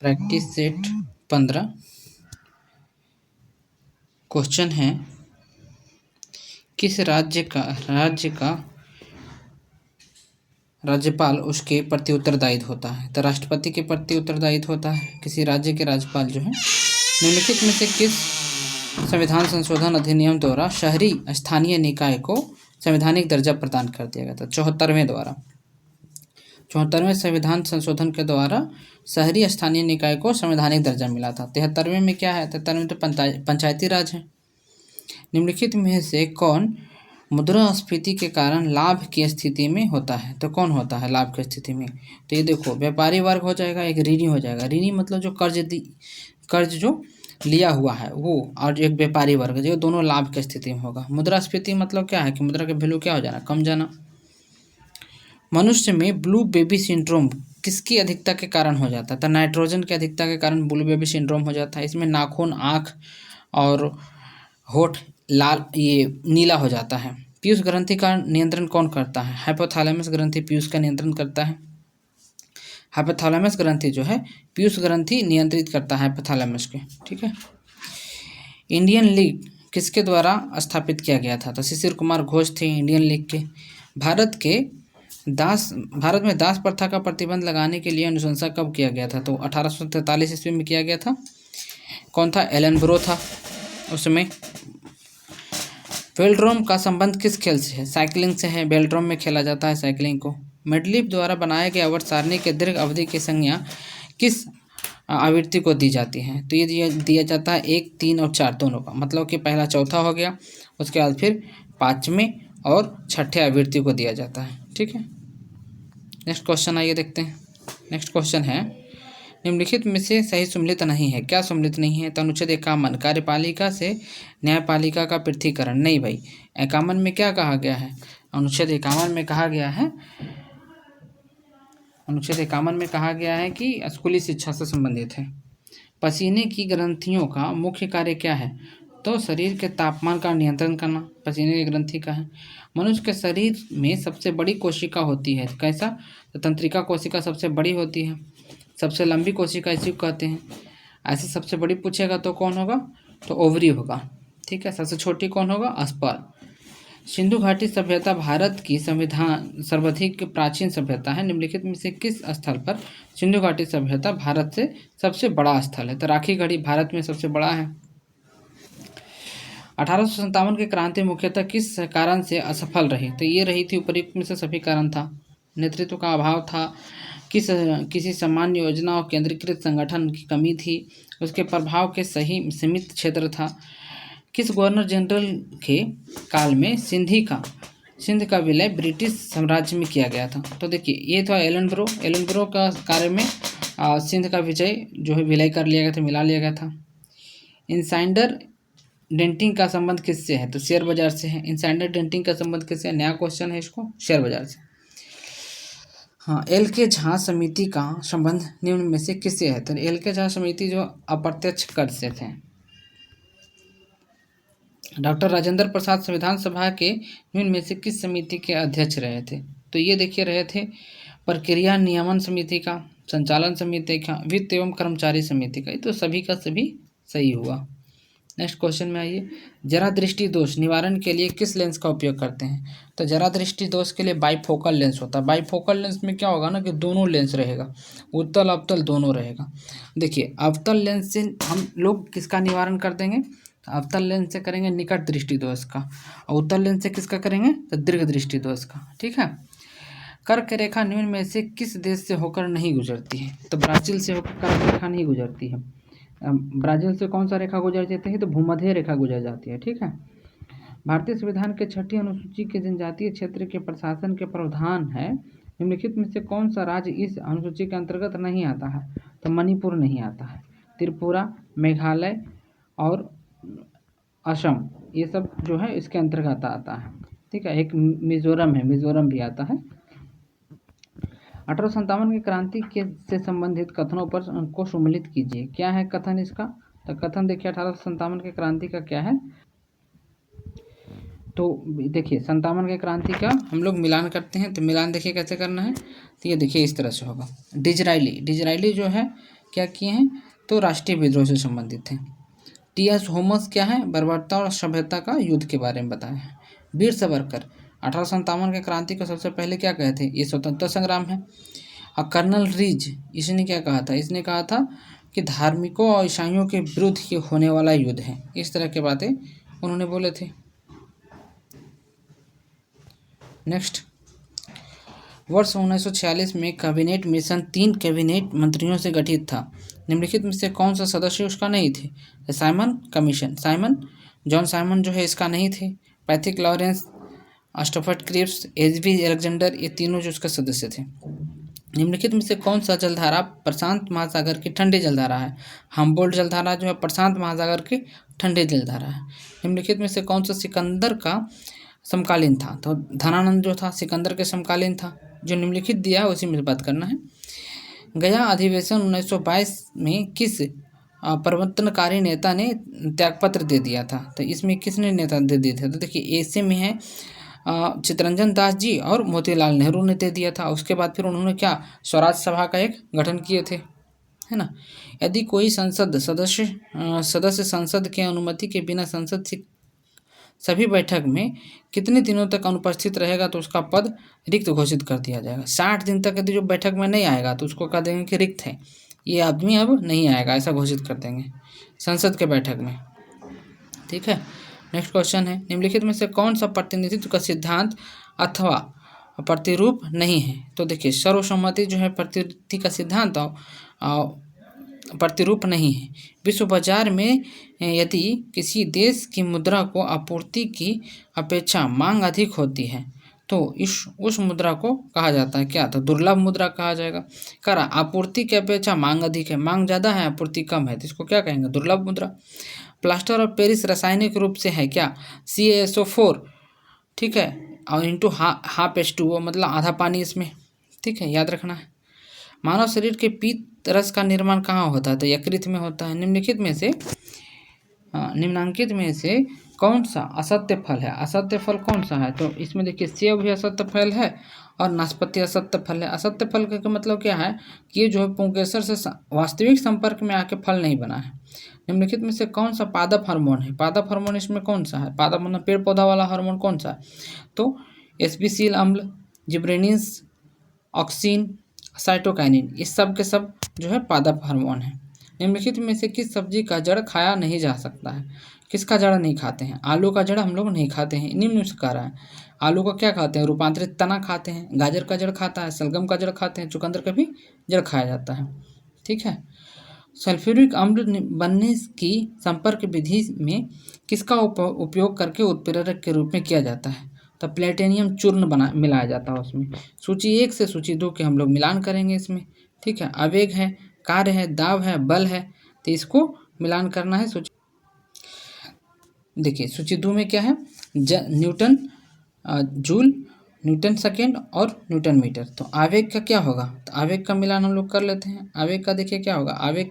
Practice set 15। Question है, किस राज्य का राज्यपाल उसके प्रति उत्तरदायित्व होता है? तो राष्ट्रपति के प्रति उत्तरदायित्व होता है किसी राज्य के राज्यपाल जो है। निम्नलिखित में से किस संविधान संशोधन अधिनियम द्वारा शहरी स्थानीय निकाय को संवैधानिक दर्जा प्रदान कर दिया गया था? 74वें संविधान संशोधन के द्वारा शहरी स्थानीय निकाय को संवैधानिक दर्जा मिला था। 73वें में क्या है? 73वें तो पंचायती राज है। निम्नलिखित में से कौन मुद्रास्फीति के कारण लाभ की स्थिति में होता है? तो कौन होता है लाभ की स्थिति में? तो ये देखो, व्यापारी वर्ग हो जाएगा, एक ऋणी हो जाएगा। ऋणी मतलब जो कर्ज जो लिया हुआ है वो, और एक व्यापारी वर्ग जो दोनों लाभ की स्थिति में होगा। मुद्रास्फीति मतलब क्या है कि मुद्रा का वैल्यू क्या हो जाना, कम जाना। मनुष्य में ब्लू बेबी सिंड्रोम किसकी अधिकता के कारण हो जाता है? तो नाइट्रोजन की अधिकता के कारण ब्लू बेबी सिंड्रोम हो जाता है। इसमें नाखून, आँख और होठ लाल नीला हो जाता है। पीयूष ग्रंथि का नियंत्रण कौन करता है? हाइपोथैलेमस ग्रंथि पीयूष का नियंत्रण करता है। हाइपोथैलेमस ग्रंथि जो है पीयूष ग्रंथि नियंत्रित करता है हाइपोथैलेमस के, ठीक है। इंडियन लीग किसके द्वारा स्थापित किया गया था? तो शिशिर कुमार घोष थे इंडियन लीग के। भारत में दास प्रथा का प्रतिबंध लगाने के लिए अनुशंसा कब किया गया था? तो 1843 ईस्वी में किया गया था। कौन था? एलन ब्रो था उसमें। वेलोड्रोम का संबंध किस खेल से है? साइकिलिंग से है। वेलोड्रोम में खेला जाता है साइकिलिंग को। मेडलीफ द्वारा बनाए गए आवर्त सारणी के दीर्घ अवधि की संज्ञा किस आवृत्ति को दी जाती है? तो ये दिया जाता है 1, 3 और 4 दोनों का। मतलब कि पहला चौथा हो गया, उसके बाद फिर 5वें और 6ठे आवृत्ति को दिया जाता है, ठीक है। नेक्स्ट क्वेश्चन आइए देखते हैं। नेक्स्ट क्वेश्चन है, निम्नलिखित में से सही सम्मिलित नहीं है। क्या सम्मिलित नहीं है? तो अनुच्छेद 51 कार्यपालिका से न्यायपालिका का पृथकीकरण। नहीं भाई, 51 में क्या कहा गया है? अनुच्छेद 51 में कहा गया है कि स्कूली शिक्षा से संबंधित है। पसीने की ग्रंथियों का मुख्य कार्य क्या है? तो शरीर के तापमान का नियंत्रण करना पसीने की ग्रंथि का है। मनुष्य के शरीर में सबसे बड़ी कोशिका होती है, कैसा? तो तंत्रिका कोशिका सबसे बड़ी होती है। सबसे लंबी कोशिका इसी को कहते हैं। ऐसे सबसे बड़ी पूछेगा तो कौन होगा? तो ओवरी होगा, ठीक है। सबसे छोटी कौन होगा? स्पर्म। सिंधु घाटी सभ्यता भारत की सर्वाधिक प्राचीन सभ्यता है। निम्नलिखित में से किस स्थल पर सिंधु घाटी सभ्यता भारत से सबसे बड़ा स्थल है? तो राखी गढ़ी भारत में सबसे बड़ा है। 1857 की क्रांति मुख्यतः किस कारण से असफल रही? तो ये रही थी उपयुक्त में से सभी कारण था। नेतृत्व का अभाव था, किसी सामान्य योजना और केंद्रीकृत संगठन की कमी थी, उसके प्रभाव के सही सीमित क्षेत्र था। किस गवर्नर जनरल के काल में सिंध का विलय ब्रिटिश साम्राज्य में किया गया था? तो देखिए, ये था एलन ब्रो का कार्य में सिंध का विलय कर लिया गया था, मिला लिया गया था। इनसाइडर डेंटिंग का संबंध किससे है? तो शेयर बाजार से है। इनसाइडर डेंटिंग का संबंध किससे? नया क्वेश्चन है इसको, शेयर बाजार से। हाँ, एल के झा समिति का संबंध निम्न में से किससे है? तो एल के झा समिति जो अप्रत्यक्ष कर से थे। डॉक्टर राजेंद्र प्रसाद संविधान सभा के निम्न में से किस समिति के अध्यक्ष रहे थे? तो ये देखिए रहे थे प्रक्रिया नियमन समिति का, संचालन समिति का, वित्त एवं कर्मचारी समिति का। तो सभी का सभी सही हुआ। नेक्स्ट क्वेश्चन में आइए, जरा दृष्टि दोष निवारण के लिए किस लेंस का उपयोग करते हैं? तो जरा दृष्टि दोष के लिए बाइफोकल लेंस होता है। बाइफोकल लेंस में क्या होगा ना कि दोनों लेंस रहेगा, उत्तल अवतल दोनों रहेगा। देखिए, अवतल लेंस से हम लोग किसका निवारण कर देंगे? अवतल लेंस से करेंगे निकट दृष्टि दोष का, और उत्तल लेंस से किसका करेंगे? तो दीर्घ दृष्टि दोष का, ठीक है। कर्क रेखा निम्न में से किस देश से होकर नहीं गुजरती है? तो ब्राजील से होकर कर्क रेखा नहीं गुजरती है। ब्राजील से कौन सा रेखा गुजर जाती है? तो भूमध्य रेखा गुजर जाती है, ठीक है। भारतीय संविधान के 6ठी अनुसूची के जनजातीय क्षेत्र के प्रशासन के प्रावधान है। निम्नलिखित में से कौन सा राज्य इस अनुसूची के अंतर्गत नहीं आता है? तो मणिपुर नहीं आता है। त्रिपुरा, मेघालय और असम, ये सब जो है इसके अंतर्गत आता है, ठीक है। एक मिजोरम है, मिजोरम भी आता है। 1857 की क्रांति के से संबंधित कथनों पर को सम्मिलित कीजिए। क्या है कथन इसका? तो कथन देखिए 1857 की क्रांति का क्या है। तो देखिए 57 की क्रांति का हम लोग मिलान करते हैं। तो मिलान देखिए कैसे करना है। तो ये देखिए इस तरह से होगा। डिजराइली जो है क्या किए हैं, तो राष्ट्रीय विद्रोह से संबंधित थे। टी.एस. होमस क्या है, बर्बरता और सभ्यता का युद्ध के बारे में बताया है। वीर सावरकर 1857 के क्रांति को सबसे पहले क्या कहे थे, ये स्वतंत्रता संग्राम है। और कर्नल रीज इसने क्या कहा था, इसने कहा था कि धार्मिकों और ईसाइयों के विरुद्ध ये होने वाला युद्ध है। इस तरह की बातें उन्होंने बोले थे। नेक्स्ट, वर्ष 1946 में कैबिनेट मिशन 3 कैबिनेट मंत्रियों से गठित था। निम्नलिखित में से कौन सा सदस्य उसका नहीं थे, साइमन कमीशन, जॉन साइमन जो है इसका नहीं थे। Pethick Lawrence, Stafford Cripps, H B. Alexander, ये तीनों जो उसके सदस्य थे। निम्नलिखित में से कौन सा जलधारा प्रशांत महासागर की ठंडी जलधारा है, हम्बोल्ट जलधारा जो है प्रशांत महासागर की ठंडी जलधारा है। निम्नलिखित में से कौन सा सिकंदर का समकालीन था, तो धनानंद जो था सिकंदर के समकालीन था। जो निम्नलिखित दिया है उसी में बात करना है। गया अधिवेशन 1922 में किस प्रवर्तनकारी नेता ने त्यागपत्र दे दिया था, तो इसमें किसने नेता दे दिए थे, तो देखिए ऐसे में है चित्तरंजन दास जी और मोतीलाल नेहरू ने दे दिया था। उसके बाद फिर उन्होंने क्या, स्वराज सभा का एक गठन किए थे, है ना। यदि कोई सदस्य संसद के अनुमति के बिना संसद से सभी बैठक में कितने दिनों तक अनुपस्थित रहेगा तो उसका पद रिक्त घोषित कर दिया जाएगा। 60 दिन तक यदि जो बैठक में नहीं आएगा तो उसको कह देंगे कि रिक्त है, ये आदमी अब नहीं आएगा, ऐसा घोषित कर देंगे संसद के बैठक में। ठीक है। नेक्स्ट क्वेश्चन है, निम्नलिखित में से कौन सा प्रतिनिधित्व का सिद्धांत अथवा प्रतिरूप नहीं है, तो देखिए सर्वसम्मति जो है प्रतिनिधि का सिद्धांत और प्रतिरूप नहीं है। विश्व बाजार में यदि किसी देश की मुद्रा को आपूर्ति की अपेक्षा मांग अधिक होती है तो उस मुद्रा को कहा जाता है क्या, तो दुर्लभ मुद्रा कहा जाएगा। करा आपूर्ति की अपेक्षा मांग अधिक है, मांग ज़्यादा है आपूर्ति कम है, तो इसको क्या कहेंगे, दुर्लभ मुद्रा। प्लास्टर ऑफ पेरिस रासायनिक रूप से है क्या, CaSO4, ठीक है, और इंटू हाफ H2O मतलब आधा पानी इसमें, ठीक है, याद रखना है। मानव शरीर के पीत रस का निर्माण कहाँ होता है, तो यकृत में होता है। निम्नांकित में से कौन सा असत्य फल है, असत्य फल कौन सा है, तो इसमें देखिए सेब भी असत्य फल है और नाशपाती असत्य फल है। असत्य फल का मतलब क्या है कि ये जो है पुंकेसर से वास्तविक संपर्क में आके फल नहीं बना है। निम्नलिखित में से कौन सा पादप हार्मोन है, पादप हार्मोन इसमें कौन सा है, पादप मतलब पेड़ पौधा वाला हार्मोन कौन सा है, तो एस्बेसिल अम्ल, जिब्रेनिस, ऑक्सिन, साइटोकाइनिन, इस सब के सब जो है पादप हार्मोन है। निम्नलिखित में से किस सब्जी का जड़ खाया नहीं जा सकता है, किसका जड़ नहीं खाते हैं, आलू का जड़ हम लोग नहीं खाते हैं, निम्न से कह रहा है। आलू का क्या खाते हैं, रूपांतरित तना खाते हैं, गाजर का जड़ खाता है, शलगम का जड़ खाते हैं, चुकंदर का भी जड़ खाया जाता है। ठीक है। सल्फ्यूरिक अम्ल बनने की संपर्क विधि में किसका उपयोग करके उत्प्रेरक के रूप में किया जाता है, तो प्लेटिनियम चूर्ण मिलाया जाता है उसमें। सूची 1 से सूची 2 के हम लोग मिलान करेंगे इसमें। ठीक है। आवेग है, कार्य है, दाब है, बल है, तो इसको मिलान करना है। सूची देखिए सूची 2 में क्या है, न्यूटन जूल, न्यूटन सेकेंड और न्यूटन मीटर। तो आवेग का क्या होगा, तो आवेग का मिलान हम लोग कर लेते हैं। आवेग का देखिए क्या होगा, आवेग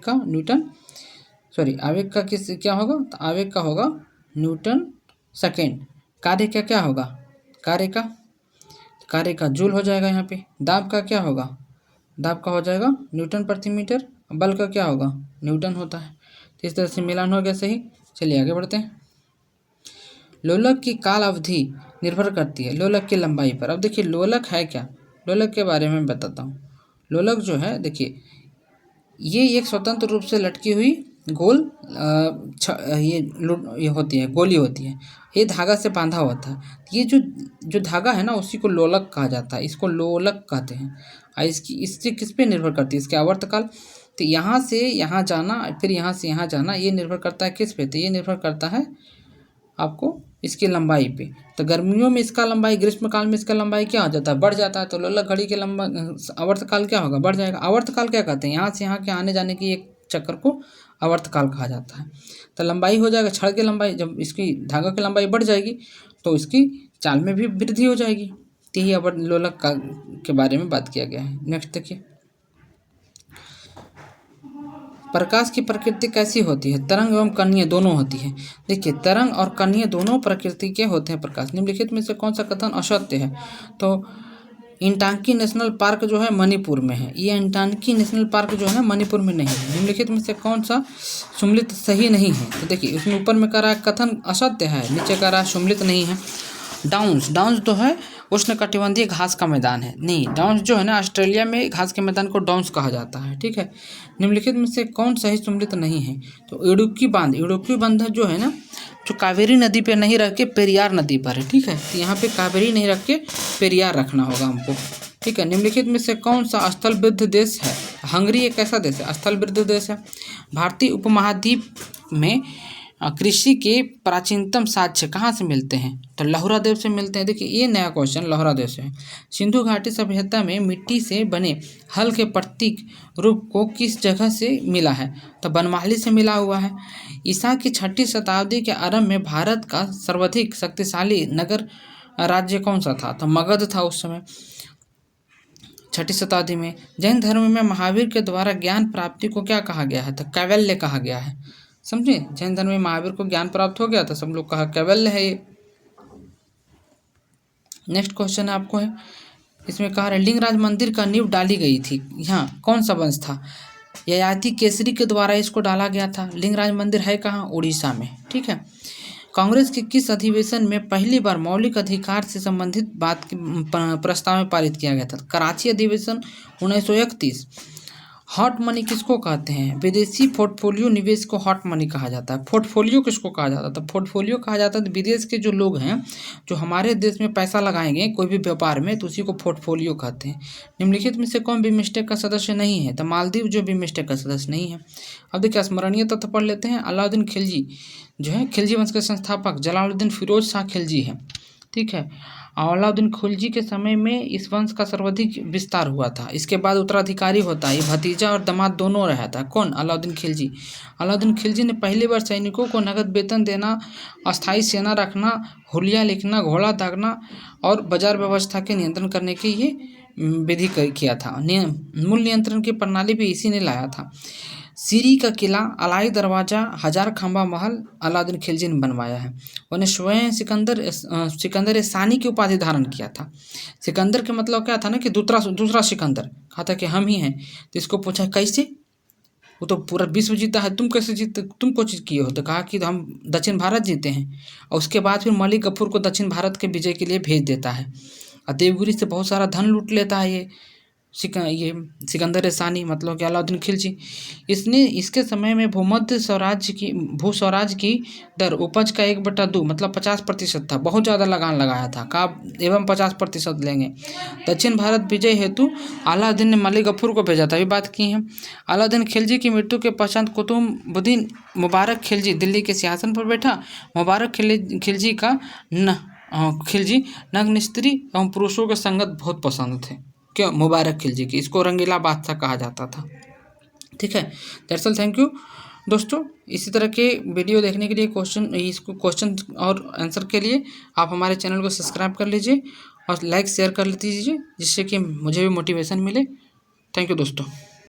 का किस क्या होगा, तो आवेग का होगा न्यूटन सेकेंड। कार्य का क्या होगा, कार्य का जूल हो जाएगा यहाँ पे। दाब का क्या होगा, दाब का हो जाएगा न्यूटन प्रति मीटर। बल का क्या होगा, न्यूटन होता है। तो इस तरह से मिलान हो गया सही। चलिए आगे बढ़ते हैं। लोलक की काल अवधि निर्भर करती है लोलक की लंबाई पर। अब देखिए लोलक है क्या, लोलक के बारे में बताता हूँ। लोलक जो है देखिए ये एक स्वतंत्र रूप से लटकी हुई गोल ये होती है, गोली होती है, ये धागा से बांधा हुआ था। ये जो धागा है ना उसी को लोलक कहा जाता है, इसको लोलक कहते हैं। और इससे किस पे निर्भर करती है, इसके आवर्तकाल। तो यहाँ से यहाँ जाना फिर यहाँ से यहाँ जाना ये निर्भर करता है किस पे, तो ये निर्भर करता है आपको इसकी लंबाई पे। तो गर्मियों में इसका लंबाई, ग्रीष्मकाल में इसका लंबाई क्या हो जाता है, बढ़ जाता है। तो लोलक घड़ी के आवर्तकाल क्या होगा, बढ़ जाएगा। आवर्तकाल क्या कहते हैं, यहाँ से यहाँ के आने जाने की एक चक्कर को आवर्तकाल कहा जाता है। तो लंबाई हो जाएगा, छड़ की लंबाई, जब इसकी धागा की लंबाई बढ़ जाएगी तो इसकी चाल में भी वृद्धि हो जाएगी। तो ये लोलक के बारे में बात किया गया है। नेक्स्ट देखिए, प्रकाश की प्रकृति कैसी होती है, तरंग एवं कणीय दोनों होती है। देखिए तरंग और कणीय दोनों प्रकृति के होते हैं प्रकाश। निम्नलिखित में से कौन सा कथन असत्य है, तो इंटांकी नेशनल पार्क जो है मणिपुर में है। ये इंटांकी नेशनल पार्क जो है ना मणिपुर में नहीं है। निम्नलिखित में से कौन सा सुम्मिलित सही नहीं है? तो देखिए इसमें ऊपर में कह रहा है कथन असत्य है, नीचे कह रहा है सुम्मिलित नहीं है। डाउन्स तो है उष्णकटिबंधीय घास का मैदान है, नहीं डाउन्स जो है ना ऑस्ट्रेलिया में घास के मैदान को डाउन्स कहा जाता है। ठीक है, निम्नलिखित में से कौन सही सुम्मिलित नहीं है? तो इडुक्की बांध जो है ना जो कावेरी नदी पे नहीं रख के पेरियार नदी पर है। ठीक है, तो यहाँ पे कावेरी नहीं रख के पेरियार रखना होगा हमको। ठीक है, निम्नलिखित में से कौन सा स्थल वृद्ध देश है? हंगरी एक ऐसा देश है, स्थल वृद्ध देश है। भारतीय उपमहाद्वीप में कृषि के प्राचीनतम साक्ष्य कहाँ से मिलते हैं? तो लहुरा देव से मिलते हैं। देखिए ये नया क्वेश्चन लहुरा देव से है। सिंधु घाटी सभ्यता में मिट्टी से बने हल के प्रतीक रूप को किस जगह से मिला है? तो बनमाली से मिला हुआ है। ईसा की 6वीं शताब्दी के आरंभ में भारत का सर्वाधिक शक्तिशाली नगर राज्य कौन सा था? तो मगध था उस समय 6वीं शताब्दी में। जैन धर्म में महावीर के द्वारा ज्ञान प्राप्ति को क्या कहा गया है? तो कैवल्य कहा गया है। समझे, जैन धर्म में महावीर को ज्ञान प्राप्त हो गया था, सब लोग कहा कैवल्य है ये। नेक्स्ट क्वेश्चन आपको है, इसमें कहा है लिंगराज मंदिर का नींव डाली गई थी, यहाँ कौन सा वंश था? ययाति केसरी के द्वारा इसको डाला गया था। लिंगराज मंदिर है कहाँ? उड़ीसा में। ठीक है, कांग्रेस के किस अधिवेशन में पहली बार मौलिक अधिकार से संबंधित बात प्रस्ताव में पारित किया गया था? कराची अधिवेशन 1931। हॉट मनी किसको कहते हैं? विदेशी पोर्टफोलियो निवेश को हॉट मनी कहा जाता है। पोर्टफोलियो किसको कहा जाता है? तो पोर्टफोलियो कहा जाता है विदेश के जो लोग हैं जो हमारे देश में पैसा लगाएंगे कोई भी व्यापार में, तो उसी को पोर्टफोलियो कहते हैं। निम्नलिखित में से कौन बिमस्टेक का सदस्य नहीं है? तो मालदीव जो बिमस्टेक का सदस्य नहीं है। अब देखिए स्मरणीय तथ्य पढ़ लेते हैं। अलाउद्दीन खिलजी जो है खिलजी वंश के संस्थापक जलालुद्दीन फिरोज शाह खिलजी है। ठीक है, अलाउद्दीन खिलजी के समय में इस वंश का सर्वाधिक विस्तार हुआ था। इसके बाद उत्तराधिकारी होता है, ये भतीजा और दामाद दोनों रहा था। कौन? अलाउद्दीन खिलजी। अलाउद्दीन खिलजी ने पहली बार सैनिकों को नगद वेतन देना, अस्थायी सेना रखना, हुलिया लिखना, घोड़ा दागना और बाजार व्यवस्था के नियंत्रण करने की ये विधि किया था। मूल नियंत्रण की प्रणाली भी इसी ने लाया था। सीरी का किला, अलाई दरवाज़ा, हजार खंबा महल अलाउद्दीन खिलजी ने बनवाया है। उन्हें स्वयं सिकंदर सानी की उपाधि धारण किया था। सिकंदर के मतलब क्या था ना कि दूसरा सिकंदर कहा था कि हम ही हैं। तो इसको पूछा कैसे? वो तो पूरा विश्व जीता है, तुम कैसे जीते, तुम कुछ चीज़ किए हो? तो कहा कि हम दक्षिण भारत जीते हैं। और उसके बाद फिर मलिक गफूर को दक्षिण भारत के विजय के लिए भेज देता है और देवगिरी से बहुत सारा धन लूट लेता है ये सिकंदर सानी मतलब कि अलाउद्दीन खिलजी। इसके समय में भू स्वराज की दर उपज का 1/2 मतलब 50% था। बहुत ज़्यादा लगान लगाया था, का एवं 50% लेंगे। दक्षिण भारत विजय हेतु अलाउद्दीन ने मलिक गफूर को भेजा था, ये बात की है। अलाउद्दीन खिलजी की मृत्यु के पश्चात कुतुबुद्दीन मुबारक खिलजी दिल्ली के सिंहासन पर बैठा। मुबारक खिलजी नग्न मिस्त्री एवं पुरुषों के संगत बहुत पसंद थे। क्यों? मुबारक खिलजी की। इसको रंगीला बादशाह कहा जाता था। ठीक है, दैट्स ऑल, थैंक यू दोस्तों। इसी तरह के वीडियो देखने के लिए क्वेश्चन और आंसर के लिए आप हमारे चैनल को सब्सक्राइब कर लीजिए और लाइक शेयर कर दीजिए, जिससे कि मुझे भी मोटिवेशन मिले। थैंक यू दोस्तों।